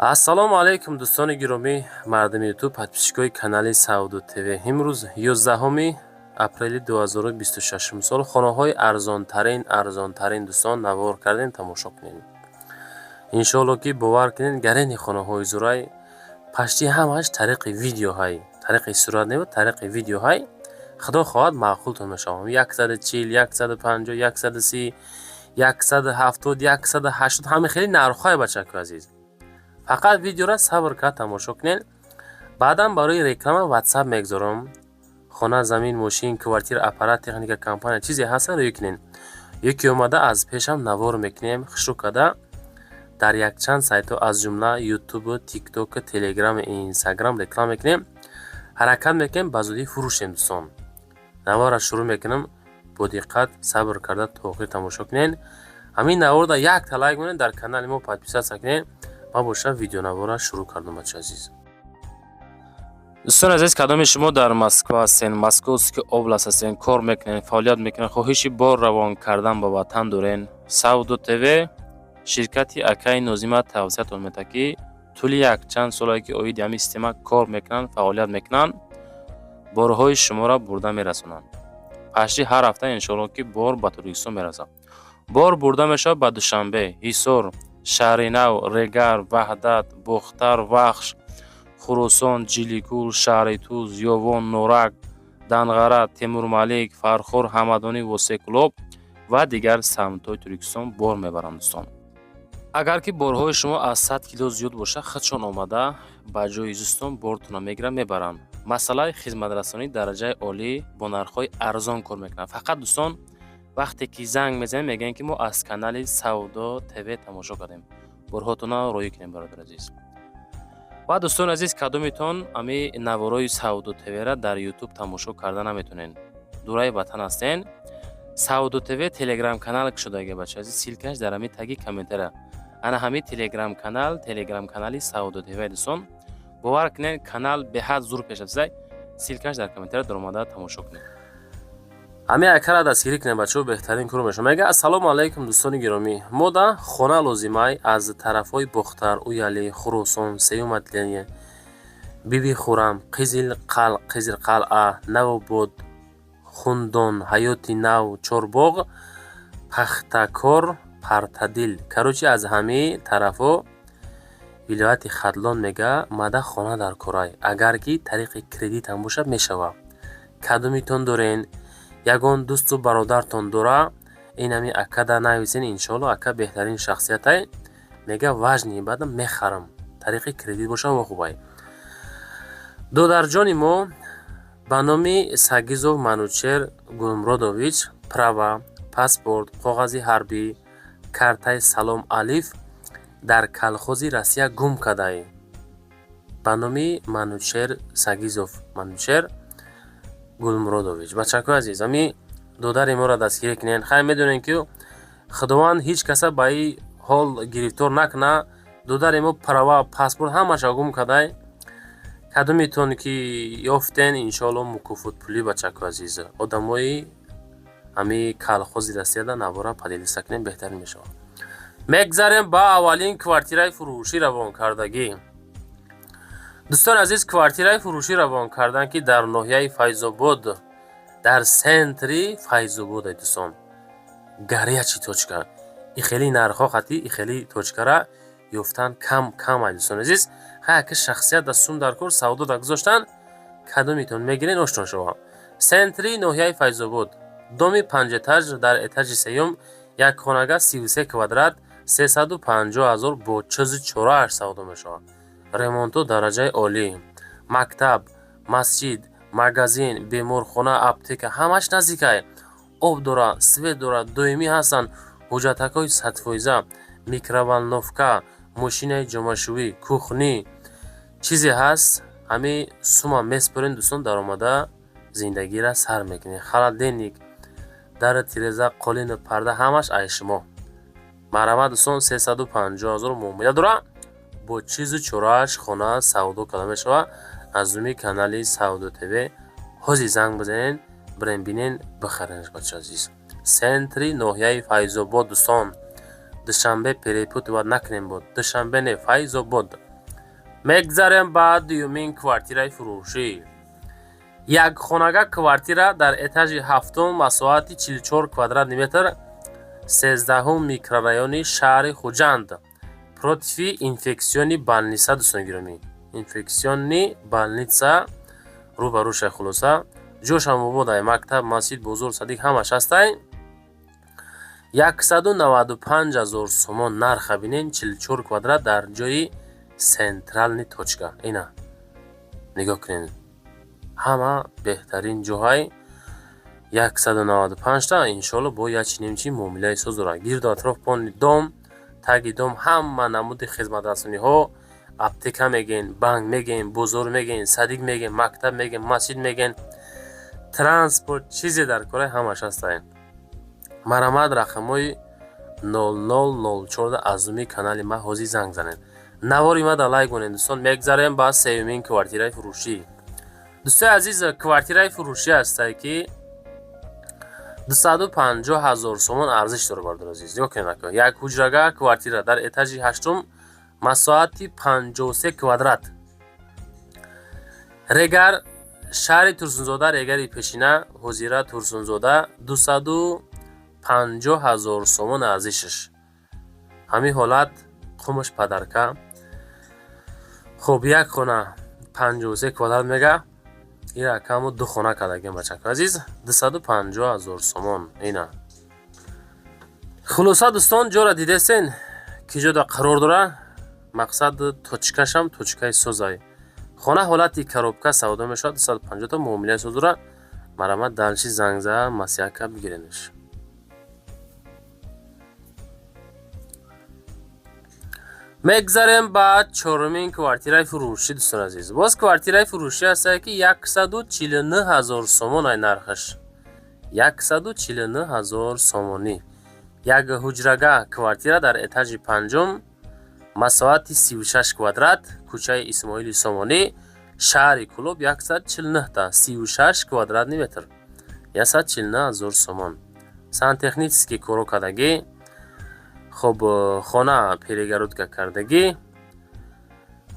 ассалому алайкум дӯстони гиромӣ, мардами ютуб, подписчикои канали Сауду ТВ. Имрӯз 11 апрели 2026 сол хонаҳои арзонтарин дӯстон навор кардем, тамошо кунем. Иншоалло ки бовар кунед, гарени хонаҳои зурай пашти ҳамаш тариқи видео ҳай, тариқи сурат не, тариқи видео ҳай. Худо хоҳад маъқултон мешавам. 140, 150, 130, 170, 180, ҳами хеле нархҳои бачаку азиз. фақат видеора сабр кард тамошо кунед. баъдан барои реклама WhatsApp мегзорам. хона, замин, мошин, квартира, аппарат, техника, компания чизе ҳаста рӯй кунед. Яке омада аз пешам навор мекунем. хушрӯ када дар якчанд сайтҳо аз ҷумла YouTube, TikTok, Telegram, Instagram реклама мекунем. ҳаракат мекунем, ба зудӣ фурӯшем дӯстон. навора шурӯъ мекунам. бо диққат сабр карда то охир тамошо кунед. ҳамин наворда якта лайк монед, дар канали мо подписатсия кунед. ма бошам видеонавора шурӯъ кардам бача азиз. дӯстон азиз, кадоми шумо дар Москва ҳастен, Московский област ҳастен, кор мекунед, фаъолият мекунед, хоҳиши бор равон кардан ба ватан дорен, Сауду ТВ ширкати акаи Нозима тавсиятон метавад ки тӯли якчанд соле ки оиди ҳамин система кор мекунанд, фаъолият мекунанд, борҳои шуморо бурда мерасонанд. пашти ҳар ҳафта иншоалло ки бор ба Торкистон мерасад. бор бурда мешавад ба Душанбе, Ҳисор, Шаҳринав, Регар, Ваҳдат, Бухтар, Вахш, Хурусон, Ҷиликул, Шаҳри Туз, Ёвон, Норак, Данғара, Темурмалик, Фархор, Ҳамадонӣ, Восекулоб ва дигар самтҳои Туркистон бор мебаранд дӯстон. агар ки борҳои шумо аз 100 кило зиёд боша, худшон омада ба ҷои зистон бортона мегиранд, мебаранд. масъалаи хизматрасонӣ дараҷаи олӣ бо нархҳои арзон кор мекунанд. фақат дӯстон вақте ки занг мезанем мегӯем ки мо аз канали Сауду ТВ тамошо кардем. борҳотона роӣ кунем бародар азиз. ва дӯстони азиз, кадомитон ами наворои Сауду ТВ-ра дар YouTube тамошо карда наметонен, дураи ватан ҳастен, Сауду ТВ Telegram канал кушодаги бача азиз, силкаш дар ами таги комментария. ана ҳами Telegram канали Сауду ТВ дӯстон. бовар кунед, канал беҳад зур пеш афзай. силкаш дар комментария дар омада тамошо кунед. ҳами акара дастгирӣ кунем бачаҳо, беҳтарин кор мешавад. мега ассалому алайкум дӯстони гиромӣ. мо да хона лозимай аз тарафҳои Бухтар, Уяли, Хурусон, Сеюм отделение, Биби Хурам, Қизилқалъа, Навобод, Хундон, Ҳаёти Нав, Чорбоғ, Пахтакор, Партадил. карочи аз ҳами тарафҳо вилояти Хадлон мега мада хона дар корай. агар ки тариқи кредит ҳам бошад мешавад. кадомитон дорен? ягон дӯсту бародартон дора? ин ҳами акада нависен, иншоалло ака беҳтарин шахсиятай. мега важни бада мехарам. тариқи кредит боша ва хубай. додарҷони мо ба номи Сагизов Манучер Гулмуродович, права, паспорт, коғази ҳарбӣ, картаи Салом Алиф дар калхози Россия гум кадай. ба номи Манучер Сагизов Манучер Гулмуродович. бачаҳои азиз, ами додари моро дастгирӣ кунед. хай медонем ки худованд ҳеҷ каса ба ин ҳол гирифтор накуна. додари мо права, паспорт ҳамаша гум кадай. кадомитон ки ёфтен, иншоалло мукофотпулӣ бачаҳои азиз. одамои ами калхози Россияда навора падилиста кунем, беҳтарин мешавад. мегзарем ба аввалин квартираи фурӯшӣ равонкардагӣ. дӯстони азиз, квартираи фурӯшӣ равон кардан ки дар ноҳияи Файзобод, дар сентри Файзобод дӯстон. гарячи точка. и хеле нархҳо хати и хеле точкара ёфтан кам ай дӯстони азиз. ҳаяки шахсият дастум дар кор савдода гузоштан. кадомитон мегирен ошно шавам. сентри ноҳияи Файзобод, доми 5 этаж, дар этажи сеюм, як хонага 33 квадрат, 350 000 бо чизи чорааш савдо мешавад. ремонту дараҷаи олӣ, мактаб, масҷид, магазин, беморхона, аптека ҳамаш наздикай. об дора, свет дора, доимӣ ҳастанд. ҳуҷҷатакҳои садфоиза, микроволновка, мошинаи ҷомашӯӣ, кухнӣ чизе ҳаст. ҳами сума меспорен дӯстон, даромада зиндагиро сар мекунед. холодильник, дари тиреза, қолину парда ҳамаш ай шумо. марҳамат дӯстон, 350 000 муомила дора. бо чизу чорааш хона савдо карда мешавад. аз уми канали Сауду ТВ ҳозир занг бизанен, бирен бинен, бихаренш бача азиз. сентри ноҳияи Файзобод дӯстон. душанбе перепутоват накунем бод. душанбе не, Файзобод. мегзарем ба дуюмин квартираи фурӯшӣ. Якхонага квартира дар этажи ҳафтум масоҳати 44 квадрат метр, 13 микрорайони шаҳри Хуҷанд. Против инфексиони больница дӯстони гиромӣ. Инфексиони больница рӯбарӯшай хулоса. ҷошам мободай мактаб, масҷид, бозор, садик ҳамаш ҳастай. 195 000 сомон нарха бинен, 44 квадрат дар ҷои централни точка. Ина нигоҳ кунед. ҳама беҳтарин ҷоҳай 195 та иншоалло бо ячинемчи муомилаи созура. Гирду атроф пони дом, таги дом ҳама намуди хизматрасониҳо, аптека мегӯен, банк мегӯен, бозор мегӯен, садик мегӯен, мактаб мегӯен, масҷид мегӯен, транспорт чизе дар кораи ҳамаш ҳастаен. марамад рақамҳои 0004 аз уми канали ма ҳозир занг занед. навори ма дар лайк монед дӯстон. мегзарем ба сеюмин квартираи фурӯшӣ. дӯстои азиз, квартираи фурӯшӣ ҳастае ки 250 000 сомон арзиш дорад бардор азиз. нигоҳ кунед ака. як ҳуҷрага квартира дар этажи ҳаштум масоҳати 53 квадрат. регар шаҳри Турсунзода, регари пешина, ҳозира Турсунзода, 250 000 сомон арзишаш. ҳамин ҳолат қумаш падарка. хуб, як хона 53 квадрат мега. ин рақаму ду хона кардагем бачака азиз. 250 000 сомон. ина хулоса дӯстон, ҷора дидесен ки ҷода қарор дора. мақсад точкашам точкаи созай. хона ҳолати коробка савдо мешавад. 250 та муомилаи созура. марамад далши зангза масяка бигиренеш. мегзарем ба чорумин квартираи фурӯшӣ дӯстон азиз. боз квартираи фурӯшӣ ҳастае ки 149 000 сомон ай нархаш. 149 000 сомонӣ. як ҳуҷрага квартира дар этажи панҷум масоҳати 36 квадрат, кӯчаи Исмоили Сомонӣ, шаҳри Кӯлоб. 149 та 36 квадратный метр, 149 000 сомон. сантехнически коро кардагӣ. хуб, хона перегородка кардагӣ,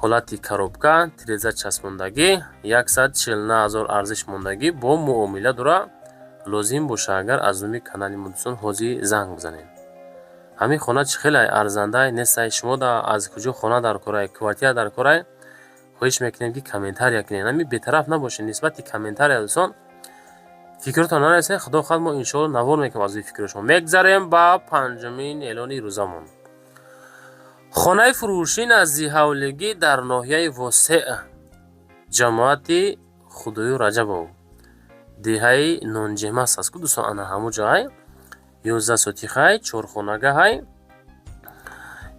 ҳолати коробка, тиреза часпондагӣ, 149 000 арзиш мондагӣ бо муомила дора. лозим боша агар аз уми канали мо дӯстон ҳозир занг бизанед. ҳамин хона чӣ хеле арзандаи нестай. шумо да аз куҷо хона дар корай, квартира дар корай, хоҳиш мекунем ки комментария кунед. ҳамин бетараф набошед нисбати комментария дӯстон. фикротон нарасед. худо хоҳад мо иншоалло навор мекунем аз фикри шумо. мегзарем ба панҷумин эълони рӯзамон. хонаи фурӯшӣ назди ҳавлигӣ дар ноҳияи восеъ ҷамоати худою Раҷабов, деҳаи Нонҷемас аст ку дӯстон. ана ҳамун ҷоай 11 соти хай, 4 хонага ҳай,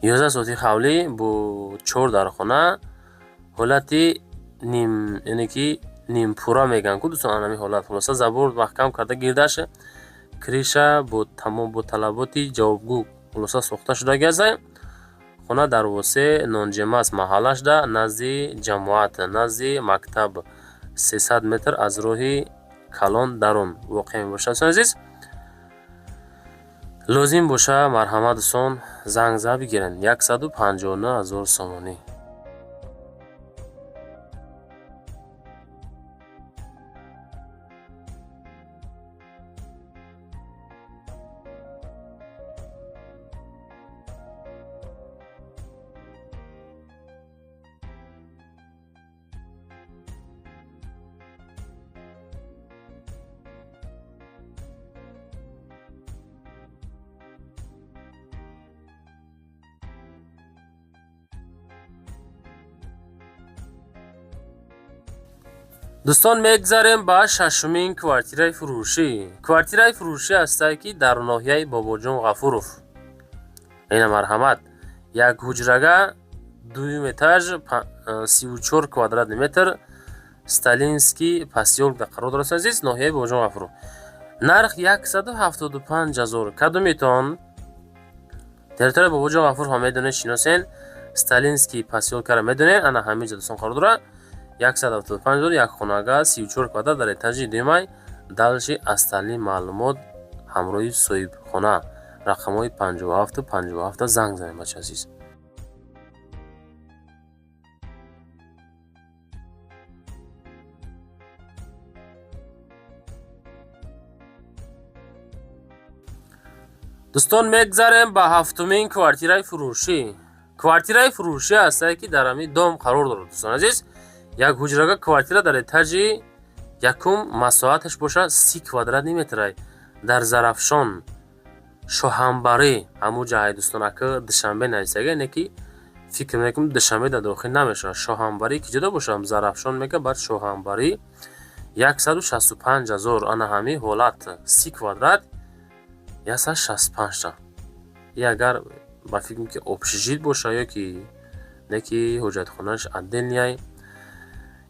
11 соти ҳавлӣ бо 4 дар хона, ҳолати ним, яъне ки нимпурра мегӯянд ку дӯстон. ана ҳамин ҳолат. хулоса забор маҳкам карда гирдаш, криша бо тамом бо талаботи ҷавобгӯ хулоса сохта шудаги аст. хона дар восеъ Нонҷемас маҳаллашда, назди ҷамоат, назди мактаб, 300 метр аз роҳи калон дарун воқеъ мебошад. азиз, лозим боша марҳамат дӯстон занг зад бигирен. 159 000 сомонӣ. дӯстон, мегзарем ба шашумин квартираи фурӯшӣ. квартираи фурӯшӣ ҳастае ки дар ноҳияи Бобоҷон Ғафуров. ина марҳамат. як ҳуҷрага, дуюм этаж, 34 квадратный метр, Сталинский посёлкда қарор дорад азиз, ноҳияи Бобоҷон Ғафуров. нарх 175 000. кадометон территорияи Бобоҷон Ғафуров ҳам медонед, шиносен. Сталинский посёлкаро медонед. ана ҳамин ҷо дӯстон қарор дорад. 175 000, як хонага, 34 квадрат дар этажи дуюмай. далши астарли маълумот ҳамроҳи соҳибхона. рақамҳои 57 57 занг занед бача азиз. дӯстон, мегзарем ба ҳафтумин квартираи фурӯшӣ. Квартираи фурӯшӣ ҳастае, ки дар ҳамин дом қарор дорад. Дӯстон азиз, як ҳуҷрага квартира дар этаҷи якум масоҳаташ бошад 30 квадратни метрай дар Зарафшон, Шоҳанбарӣ. Ҳамун ҷаҳаи дӯстон, ака Душанбе назидига, ине ки фикр мекунам Душанбе дар дохил намешавад. Шоҳанбарӣ ки ҷудо бошад, Зарафшон мега, баъд Шоҳанбарӣ 165,000. Ана ҳамин ҳолат 30 квадрат 165 та. И агар ба фикрем ки общежит боша ё ки не ки ҳуҷҷатхонааш отдельняй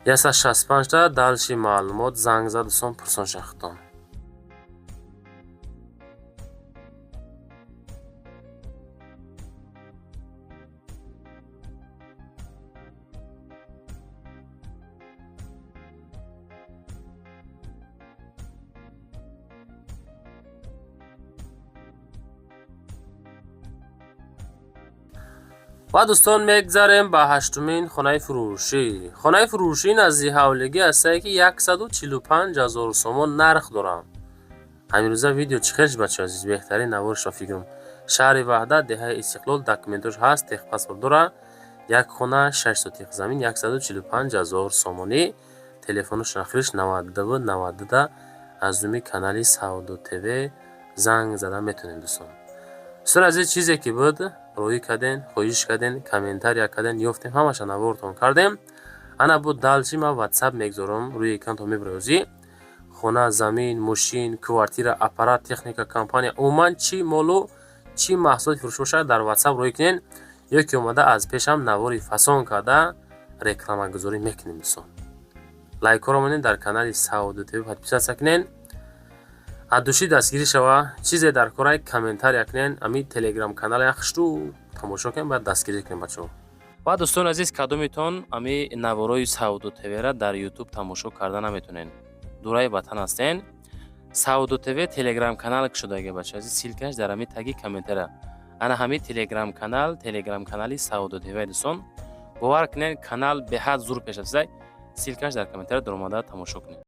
165 та. Далши маълумот занг зад дӯстон, пурсон шахтон. ва дӯстон, мегзарем ба ҳаштумин хонаи фурӯшӣ. Хонаи фурӯшӣ назди ҳавлигӣ ҳастае, ки 145,000 сомон нарх дорад. ҳамирӯза видео чӣ хеш бачаҳо азиз, беҳтарин навориш ба фикрам. Шаҳри Ваҳдат, деҳаи Истиқлол, документош ҳаст, техпаспорт дора. Як хона 6 сотиқ замин 145,000 сомонӣ. Телефону шахриш 99 92. аз думи канали Саудо ТВ занг зада метонед дӯстон. дӯстон азиз, чизе ки буд роӣ карден, хоҳиш карден, комментария карден, ёфтем, ҳамаша наворатон кардем. Ана буд далчи ман ватсап мегзорам, рӯи экранто мебарозӣ. хона, замин, мошин, квартира, аппарат, техника, компания, умуман чӣ молу чӣ маҳсулоти фурӯш бошад, дар ватсап роӣ кунен, ё ки омада аз пешам навори фасон карда рекламагузорӣ мекунем дӯстон. лайкҳоро монед, дар канали Саудо ТВ подписатсия кунен. аддуши дастгирӣ шава, чизе дар кораи комментария кунен. Ами телеграм канали яхшту тамошо кунем, баъд дастгирӣ кунем бачаҳо. ва дӯстон азиз, кадомитон ами наворои Саудо ТВ-ра дар YouTube тамошо карда наметонен. дураи ватан ҳастен. Саудо ТВ телеграм канал шудага бача азиз, силкаш дар ами таги комментария. Ана ҳами телеграм канали Саудо ТВ дӯстон. бовар кунен, канал беҳад зур пеш аст. Силкаш дар комментария дар омада тамошо кунед.